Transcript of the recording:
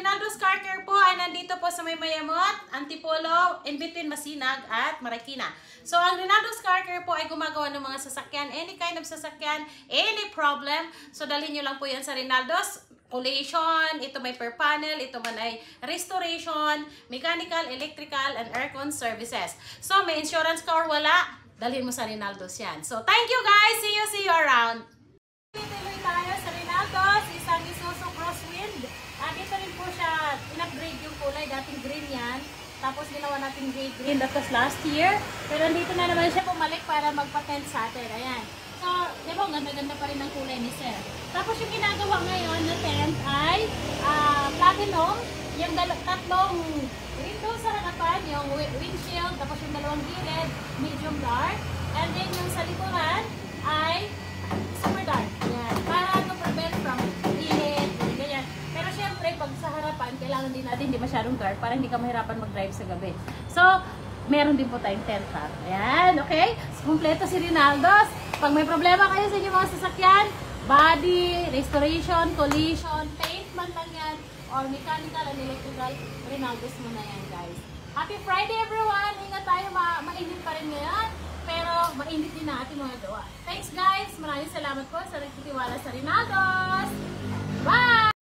Rinaldo's Car Care po ay nandito po sa may Mayamot, Antipolo, in between Masinag at Marikina. So, ang Rinaldo's Car Care po ay gumagawa ng mga sasakyan, any kind of sasakyan, any problem. So, dalhin nyo lang po yan sa Rinaldo's. Collation, ito may per panel, ito man ay restoration, mechanical, electrical, and aircon services. So, may insurance ka or wala, dalhin mo sa Rinaldo's yan. So, thank you guys! See you around! Tuloy tayo sa Rinaldo's, isang Isuzu Crosswind. Dito rin po siya, in-upgrade yung kulay, dating green yan. Tapos ginawa natin green, that was last year. Pero dito na naman siya bumalik para magpa-tent sa atin. Ayan. So, di ba, ganda-ganda pa rin ang kulay ni Sir. Tapos yung ginagawa ngayon na tent ay platinum. Yung tatlong window sa harapan, yung windshield, tapos yung dalawang gilid, medium dark. And then yung sa likuran ay super dark. Ayan. Para to prevent from init, ganyan. Pero syempre, pag sa harapan, kailangan din natin hindi masyadong dark para hindi ka mahirapan mag-drive sa gabi. So, meron din po tayong tent ha. Ayan, okay? So, kompleto si Rinaldo's. Pag may problema kayo sa inyong mga sasakyan, body, restoration, collision, paint man lang yan, or mechanical and electrical, Rinaldo's mo na yan, guys. Happy Friday, everyone! Ingat tayo, mainit pa rin ngayon, pero mainit din na ating mga gawa. Thanks, guys! Maraming salamat po sa nagtitiwala sa Rinaldo's! Bye!